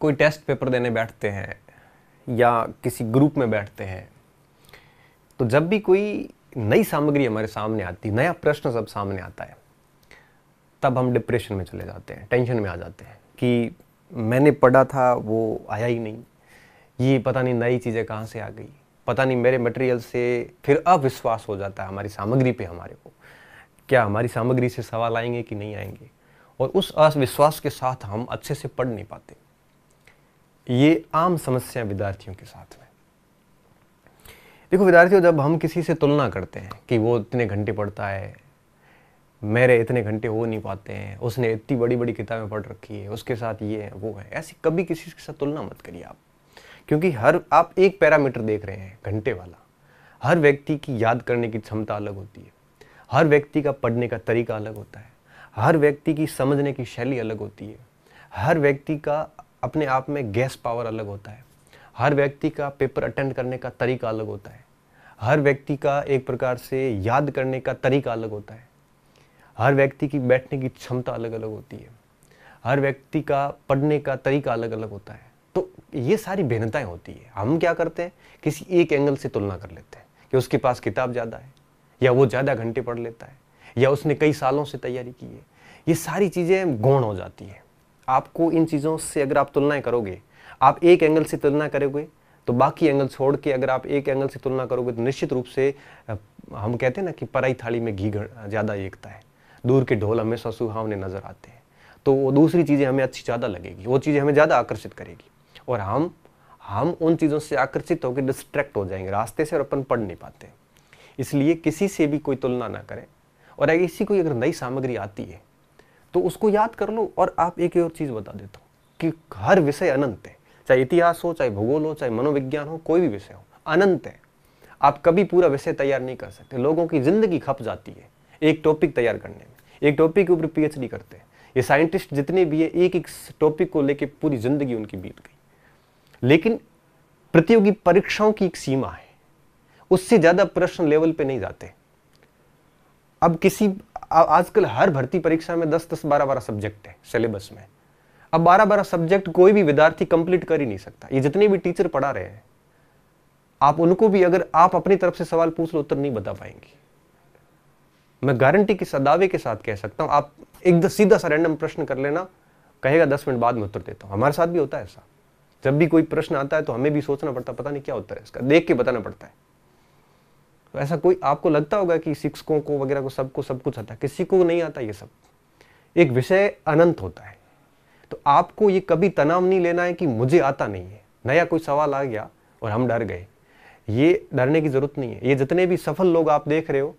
कोई test paper देने बैठते हैं या किसी ग्रुप में बैठते हैं, तो जब भी कोई नई सामग्री हमारे सामने आती, नया प्रश्न सब सामने आता है, तब हम डिप्रेशन में चले जाते हैं, टेंशन में आ जाते हैं कि मैंने पढ़ा था वो आया ही नहीं, ये पता नहीं नई चीज़ें कहाँ से आ गई, पता नहीं मेरे मटेरियल से। फिर अविश्वास हो जाता है हमारी सामग्री पे, हमारे को क्या हमारी सामग्री से सवाल आएंगे कि नहीं आएंगे, और उस अविश्वास के साथ हम अच्छे से पढ़ नहीं पाते। ये आम समस्या विद्यार्थियों के साथ में। देखो विद्यार्थियों, जब हम किसी से तुलना करते हैं कि वो इतने घंटे पढ़ता है, मेरे इतने घंटे हो नहीं पाते हैं, उसने इतनी बड़ी बड़ी किताबें पढ़ रखी है, उसके साथ ये है वो है, ऐसी कभी किसी के साथ तुलना मत करिए आप। क्योंकि आप एक पैरामीटर देख रहे हैं, घंटे वाला। हर व्यक्ति की याद करने की क्षमता अलग होती है, हर व्यक्ति का पढ़ने का तरीका अलग होता है, हर व्यक्ति की समझने की शैली अलग होती है, हर व्यक्ति का अपने आप में गैस पावर अलग होता है, हर व्यक्ति का पेपर अटेंड करने का तरीका अलग होता है, हर व्यक्ति का एक प्रकार से याद करने का तरीका अलग होता है, हर व्यक्ति की बैठने की क्षमता अलग अलग होती है, हर व्यक्ति का पढ़ने का तरीका अलग अलग होता है। तो ये सारी भिन्नताएं होती है। हम क्या करते हैं, किसी एक एंगल से तुलना कर लेते हैं कि उसके पास किताब ज़्यादा है, या वो ज़्यादा घंटे पढ़ लेता है, या उसने कई सालों से तैयारी की है। ये सारी चीज़ें गौण हो जाती हैं। आपको इन चीज़ों से अगर आप तुलनाएं करोगे, आप एक एंगल से तुलना करोगे तो बाकी एंगल छोड़ के अगर आप एक एंगल से तुलना करोगे तो निश्चित रूप से हम कहते हैं ना कि पराई थाली में घी ज़्यादा एकता है, दूर के ढोल हमेशा सुहावने नजर आते हैं। तो वो दूसरी चीज़ें हमें अच्छी ज़्यादा लगेगी, वो चीज़ें हमें ज़्यादा आकर्षित करेगी, और हम उन चीज़ों से आकर्षित होकर डिस्ट्रैक्ट हो जाएंगे रास्ते से, और अपन पढ़ नहीं पाते। इसलिए किसी से भी कोई तुलना ना करें, और अगर इसी कोई अगर नई सामग्री आती है तो उसको याद कर लो। और आप एक और चीज़ बता देता हूँ कि हर विषय अनंत है, चाहे इतिहास हो, चाहे भूगोल हो, चाहे मनोविज्ञान हो, कोई भी विषय हो, अनंत है। आप कभी पूरा विषय तैयार नहीं कर सकते। लोगों की जिंदगी खप जाती है एक टॉपिक तैयार करने में, एक टॉपिक के ऊपर पीएचडी करते हैं। ये साइंटिस्ट जितने भी है, एक एक टॉपिक को लेकर पूरी जिंदगी उनकी बीत गई। लेकिन प्रतियोगी परीक्षाओं की एक सीमा है, उससे ज्यादा प्रश्न लेवल पे नहीं जाते। अब आजकल हर भर्ती परीक्षा में 10-10, 12-12 सब्जेक्ट है सिलेबस में। अब 12-12 सब्जेक्ट कोई भी विद्यार्थी कंप्लीट कर ही नहीं सकता। ये जितने भी टीचर पढ़ा रहे हैं, आप उनको भी अगर आप अपनी तरफ से सवाल पूछ लो, उत्तर नहीं बता पाएंगे। मैं गारंटी के दावे के साथ कह सकता हूं, आप एक सीधा सा रैंडम प्रश्न कर लेना, कहेगा 10 मिनट बाद में उत्तर देता हूं। हमारे साथ भी होता है ऐसा। जब भी कोई प्रश्न आता है तो हमें भी सोचना पड़ता, पता नहीं क्या उत्तर है इसका, देख के बताना पड़ता है। तो ऐसा कोई आपको लगता होगा कि शिक्षकों को वगैरह को सबको सब कुछ आता है, किसी को नहीं आता ये सब। एक विषय अनंत होता है। तो आपको ये कभी तनाव नहीं लेना है कि मुझे आता नहीं है, नया कोई सवाल आ गया और हम डर गए। ये डरने की जरूरत नहीं है। ये जितने भी सफल लोग आप देख रहे हो,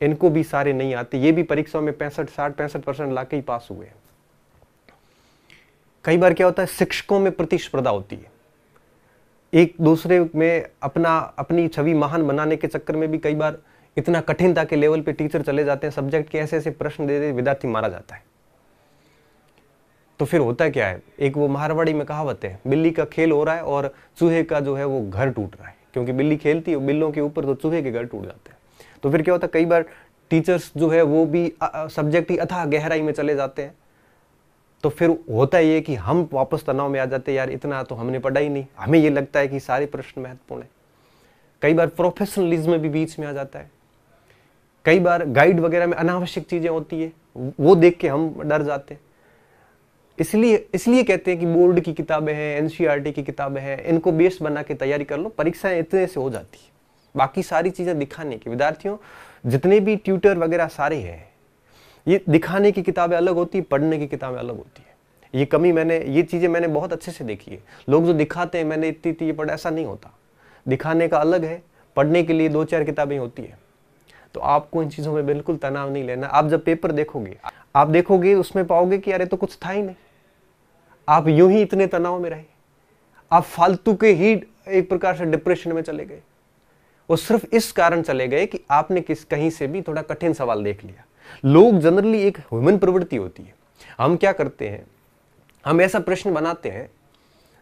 इनको भी सारे नहीं आते। ये भी परीक्षाओं में 65% लाके ही पास हुए हैं। कई बार क्या होता है, शिक्षकों में प्रतिस्पर्धा होती है, एक दूसरे में अपनी छवि महान बनाने के चक्कर में भी कई बार इतना कठिनता के लेवल पे टीचर चले जाते हैं, सब्जेक्ट के ऐसे ऐसे प्रश्न दे विद्यार्थी मारा जाता है। तो फिर होता क्या है, एक वो मारवाड़ी में कहावत है, बिल्ली का खेल हो रहा है और चूहे का जो है वो घर टूट रहा है। क्योंकि बिल्ली खेलती है बिल्लों के ऊपर, तो चूहे के घर टूट जाते हैं। तो फिर क्या होता है, कई बार टीचर्स जो है वो भी सब्जेक्ट की अथाह गहराई में चले जाते हैं। तो फिर होता ये कि हम वापस तनाव में आ जाते हैं, यार इतना तो हमने पढ़ा ही नहीं। हमें ये लगता है कि सारे प्रश्न महत्वपूर्ण है। कई बार प्रोफेशनलिज्म भी बीच में आ जाता है। कई बार गाइड वगैरह में अनावश्यक चीजें होती है, वो देख के हम डर जाते हैं। इसलिए कहते हैं कि बोर्ड की किताबें हैं, एनसीईआरटी की किताबें हैं, इनको बेस बना के तैयारी कर लो, परीक्षाएं इतने से हो जाती है। बाकी सारी चीजें दिखाने की, विद्यार्थियों जितने भी ट्यूटर वगैरह सारे हैं, ये दिखाने की किताबें अलग होती है, पढ़ने की किताबें अलग होती है। ये कमी ये चीजें मैंने बहुत अच्छे से देखी है। लोग जो दिखाते हैं मैंने इतनी पढ़ा, ऐसा नहीं होता। दिखाने का अलग है, पढ़ने के लिए 2-4 किताबें होती है। तो आपको इन चीजों में बिल्कुल तनाव नहीं लेना। आप जब पेपर देखोगे, आप देखोगे उसमें पाओगे कि अरे तो कुछ था ही नहीं। आप यूं ही इतने तनाव में रहे, आप फालतू के ही एक प्रकार से डिप्रेशन में चले गए। वो सिर्फ इस कारण चले गए कि आपने कहीं से भी थोड़ा कठिन सवाल देख लिया। लोग जनरली, एक ह्यूमन प्रवृत्ति होती है, हम क्या करते हैं, हम ऐसा प्रश्न बनाते हैं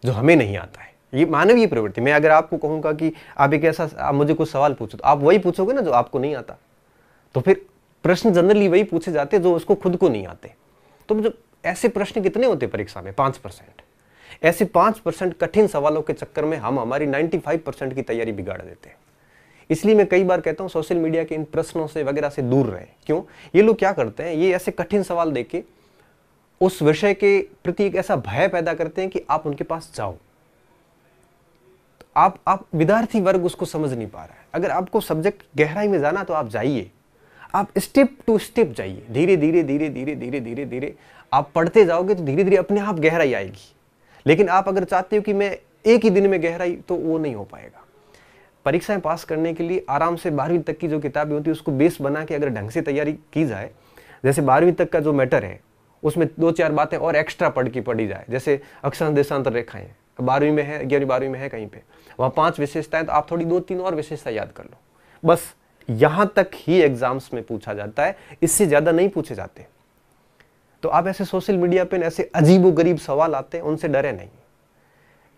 जो हमें नहीं आता है। ये मानवीय प्रवृत्ति। मैं अगर आपको कहूंगा कि आप मुझे कुछ सवाल पूछो, तो आप वही पूछोगे ना जो आपको नहीं आता। तो फिर प्रश्न जनरली वही पूछे जाते जो उसको खुद को नहीं आते। तो जो ऐसे प्रश्न कितने होते परीक्षा में, 5%। ऐसे 5% कठिन सवालों के चक्कर में हम हमारी 95% की तैयारी बिगाड़ देते हैं। इसलिए मैं कई बार कहता हूं सोशल मीडिया के इन प्रश्नों से वगैरह से दूर रहें। क्यों? ये लोग क्या करते हैं, ये ऐसे कठिन सवाल देके उस विषय के प्रति एक ऐसा भय पैदा करते हैं कि आप उनके पास जाओ। तो आप विद्यार्थी वर्ग उसको समझ नहीं पा रहा है। अगर आपको सब्जेक्ट गहराई में जाना तो आप जाइए, आप स्टेप टू स्टेप जाइए, धीरे धीरे धीरे धीरे धीरे धीरे धीरे आप पढ़ते जाओगे तो धीरे धीरे अपने आप गहराई आएगी। लेकिन आप अगर चाहते हो कि मैं एक ही दिन में गहराई, तो वो नहीं हो पाएगा। परीक्षाएं पास करने के लिए आराम से 12वीं तक की जो किताबें होती है उसको बेस बना के अगर ढंग से तैयारी की जाए, जैसे 12वीं तक का जो मैटर है उसमें 2-4 बातें और एक्स्ट्रा पढ़ी जाए, जैसे अक्षांश देशांतर रेखाएं 12वीं में है, 11वीं 12वीं में है कहीं पे, वहाँ 5 विशेषताएं, तो आप थोड़ी 2-3 और विशेषता याद कर लो। बस यहां तक ही एग्जाम्स में पूछा जाता है, इससे ज्यादा नहीं पूछे जाते। तो आप ऐसे सोशल मीडिया पे ऐसे अजीबोगरीब सवाल आते हैं, उनसे डरे नहीं,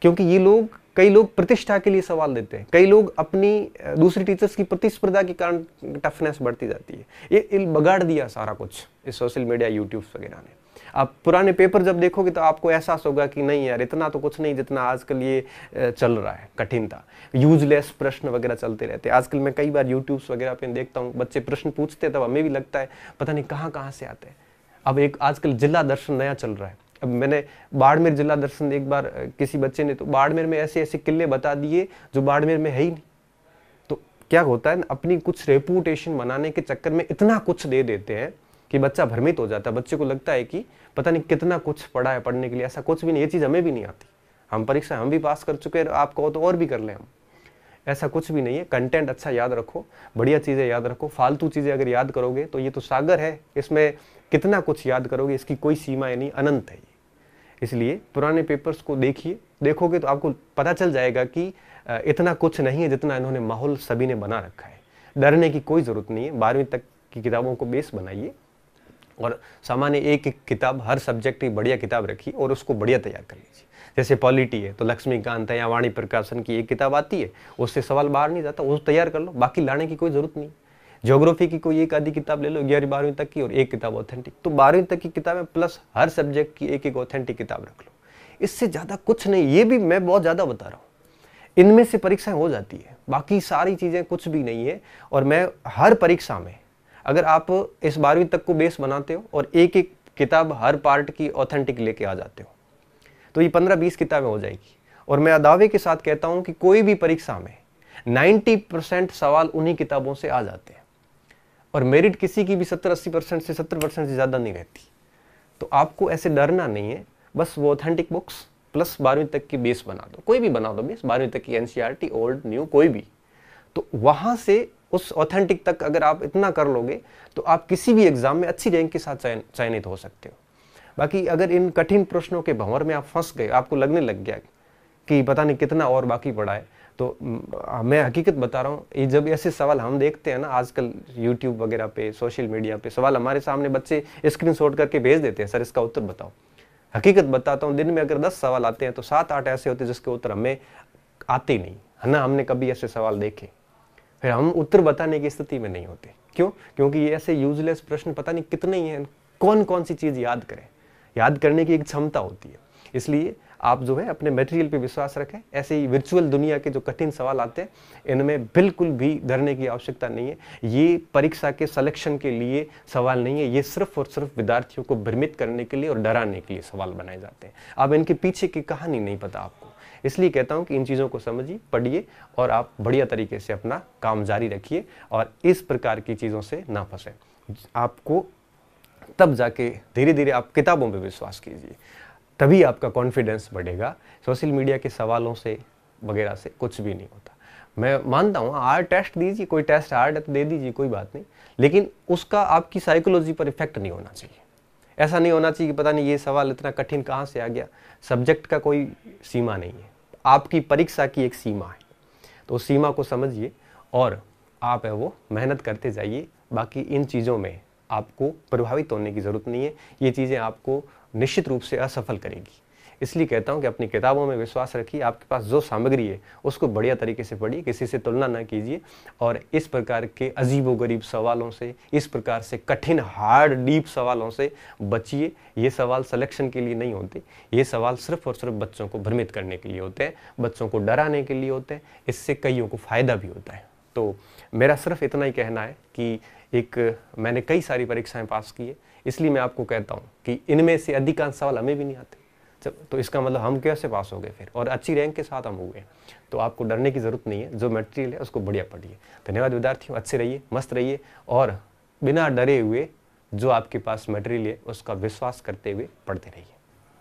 क्योंकि ये कई लोग प्रतिष्ठा के लिए सवाल देते हैं, कई लोग अपनी दूसरी टीचर्स की प्रतिस्पर्धा के कारण टफनेस बढ़ती जाती है। ये बगाड़ दिया सारा कुछ इस सोशल मीडिया, यूट्यूब वगैरह ने। आप पुराने पेपर जब देखोगे तो आपको एहसास होगा कि नहीं यार, इतना तो कुछ नहीं जितना आजकल ये चल रहा है, कठिनता, यूजलेस प्रश्न वगैरह चलते रहते हैं। आजकल मैं कई बार यूट्यूब्स वगैरह पे देखता हूँ, बच्चे प्रश्न पूछते हैं, तब हमें भी लगता है पता नहीं कहाँ से आते हैं। अब एक आजकल जिला दर्शन नया चल रहा है। अब मैंने बाड़मेर जिला दर्शन एक बार किसी बच्चे ने, तो बाड़मेर में ऐसे ऐसे किले बता दिए जो बाड़मेर में है ही नहीं। तो क्या होता है, अपनी कुछ रेपुटेशन बनाने के चक्कर में इतना कुछ दे देते हैं कि बच्चा भ्रमित हो जाता है। बच्चे को लगता है कि पता नहीं कितना कुछ पढ़ा है पढ़ने के लिए। ऐसा कुछ भी नहीं, ये चीज़ हमें भी नहीं आती। हम परीक्षा हम भी पास कर चुके हैं, आप कहो तो और भी कर लें हम। ऐसा कुछ भी नहीं है। कंटेंट अच्छा याद रखो, बढ़िया चीज़ें याद रखो। फालतू चीज़ें अगर याद करोगे तो ये तो सागर है, इसमें कितना कुछ याद करोगे, इसकी कोई सीमाएं नहीं, अनंत है ये। इसलिए पुराने पेपर्स को देखोगे तो आपको पता चल जाएगा कि इतना कुछ नहीं है जितना इन्होंने माहौल सभी ने बना रखा है। डरने की कोई ज़रूरत नहीं है। 12वीं तक की किताबों को बेस बनाइए और सामान्य एक किताब, हर सब्जेक्ट की बढ़िया किताब रखिए और उसको बढ़िया तैयार कर लीजिए। जैसे पॉलिटी है तो लक्ष्मीकांत है या वाणी प्रकाशन की एक किताब आती है, उससे सवाल बाहर नहीं जाता, वो तैयार कर लो, बाकी लाने की कोई ज़रूरत नहीं। ज्योग्राफी की कोई एक आधी किताब ले लो 11वीं 12वीं तक की, और एक किताब ऑथेंटिक। तो 12वीं तक की किताबें प्लस हर सब्जेक्ट की एक ऑथेंटिक किताब रख लो। इससे ज़्यादा कुछ नहीं। ये भी मैं बहुत ज़्यादा बता रहा हूँ, इनमें से परीक्षाएं हो जाती है, बाकी सारी चीज़ें कुछ भी नहीं है। और मैं हर परीक्षा में, अगर आप इस 12वीं तक को बेस बनाते हो और एक एक किताब हर पार्ट की ऑथेंटिक लेके आ जाते हो, तो ये 15-20 किताबें हो जाएगी। और मैं दावे के साथ कहता हूँ कि कोई भी परीक्षा में 90% सवाल उन्हीं किताबों से आ जाते हैं, और मेरिट किसी की भी 70-80% से 70% से ज़्यादा नहीं रहती। तो आपको ऐसे डरना नहीं है। बस वो ऑथेंटिक बुक्स प्लस 12वीं तक की बेस बना दो, कोई भी बना दो बेस, 12वीं तक की एनसीईआरटी, ओल्ड न्यू कोई भी। तो वहाँ से उस ऑथेंटिक तक अगर आप इतना कर लोगे तो आप किसी भी एग्जाम में अच्छी रैंक के साथ चयनित हो सकते हो। बाकी अगर इन कठिन प्रश्नों के भंवर में आप फंस गए, आपको लगने लग गया कि पता नहीं कितना और बाकी पड़ा है, तो मैं हकीकत बता रहा हूँ, ये जब ऐसे सवाल हम देखते हैं ना आजकल यूट्यूब वगैरह पे, सोशल मीडिया पे सवाल हमारे सामने बच्चे स्क्रीनशॉट करके भेज देते हैं, सर इसका उत्तर बताओ। हकीकत बताता हूँ, दिन में अगर 10 सवाल आते हैं तो 7-8 ऐसे होते हैं जिसके उत्तर हमें आते ही नहीं है ना, हमने कभी ऐसे सवाल देखे, फिर हम उत्तर बताने की स्थिति में नहीं होते। क्यों? क्योंकि ये ऐसे यूजलेस प्रश्न पता नहीं कितने ही हैं, कौन कौन सी चीज़ याद करें, याद करने की एक क्षमता होती है। इसलिए आप जो है अपने मटेरियल पे विश्वास रखें। ऐसे ही वर्चुअल दुनिया के जो कठिन सवाल आते हैं, इनमें बिल्कुल भी डरने की आवश्यकता नहीं है। ये परीक्षा के सिलेक्शन के लिए सवाल नहीं है, ये सिर्फ और सिर्फ विद्यार्थियों को भ्रमित करने के लिए और डराने के लिए सवाल बनाए जाते हैं। अब इनके पीछे की कहानी नहीं पता आपको, इसलिए कहता हूँ कि इन चीज़ों को समझिए, पढ़िए और आप बढ़िया तरीके से अपना काम जारी रखिए और इस प्रकार की चीज़ों से ना फंसें। आपको तब जाके धीरे धीरे आप किताबों पे विश्वास कीजिए, तभी आपका कॉन्फिडेंस बढ़ेगा। सोशल मीडिया के सवालों से वगैरह से कुछ भी नहीं होता। मैं मानता हूँ हार्ड टेस्ट दीजिए, कोई टेस्ट हार्ड है तो दे दीजिए, कोई बात नहीं, लेकिन उसका आपकी साइकोलॉजी पर इफेक्ट नहीं होना चाहिए। ऐसा नहीं होना चाहिए कि पता नहीं ये सवाल इतना कठिन कहाँ से आ गया। सब्जेक्ट का कोई सीमा नहीं है, आपकी परीक्षा की एक सीमा है, तो उस सीमा को समझिए और आप है वो मेहनत करते जाइए। बाकी इन चीज़ों में आपको प्रभावित होने की ज़रूरत नहीं है, ये चीज़ें आपको निश्चित रूप से असफल करेगी। इसलिए कहता हूँ कि अपनी किताबों में विश्वास रखिए, आपके पास जो सामग्री है उसको बढ़िया तरीके से पढ़िए, किसी से तुलना ना कीजिए, और इस प्रकार के अजीबोगरीब सवालों से, इस प्रकार से कठिन हार्ड डीप सवालों से बचिए। ये सवाल सिलेक्शन के लिए नहीं होते, ये सवाल सिर्फ और सिर्फ बच्चों को भ्रमित करने के लिए होते हैं, बच्चों को डराने के लिए होते हैं, इससे कईयों को फ़ायदा भी होता है। तो मेरा सिर्फ इतना ही कहना है कि मैंने कई सारी परीक्षाएं पास की है, इसलिए मैं आपको कहता हूँ कि इनमें से अधिकांश सवाल हमें भी नहीं आते। तो इसका मतलब हम कैसे पास हो गए फिर, और अच्छी रैंक के साथ हम हुए। तो आपको डरने की ज़रूरत नहीं है, जो मटेरियल है उसको बढ़िया पढ़िए। धन्यवाद विद्यार्थियों, अच्छे रहिए, मस्त रहिए, और बिना डरे हुए जो आपके पास मटेरियल है उसका विश्वास करते हुए पढ़ते रहिए।